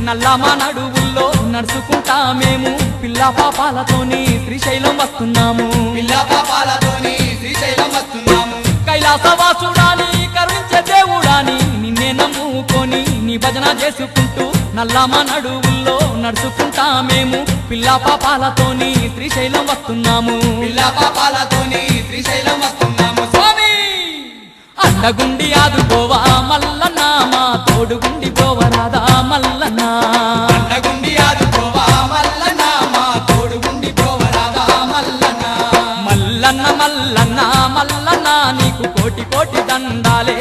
నల్లమా నడువుల్లో నడుచుకుంటా మేము పిల్ల పాపాలతోని శ్రీశైలం వస్తున్నాము. పిల్ల పాపాలతోని శ్రీశైలం వస్తున్నాము. కైలాసవాసుడాని కరుణించే దేవుడాని నిన్నే నమ్ముకొని నీ భజన చేసుకుంటూ నల్లమా నడువుల్లో నడుచుకుంటా మేము పిల్ల పాపాలతోని శ్రీశైలం వస్తున్నాము. పిల్ల పాపాలతోని శ్రీశైలం వస్తున్నాము. స్వామి అండగుండి ఆదుకోవా మల్లన్న మా తోడుగుండి పోవరాదా మల్లన్న. అండగుండి ఆదుకోవా మల్లన్న మా తోడుగుండి పోవరాదా మల్లన్న. మల్లన్న మల్లన్న మల్లన్న నీకు కోటి కోటి దండాలే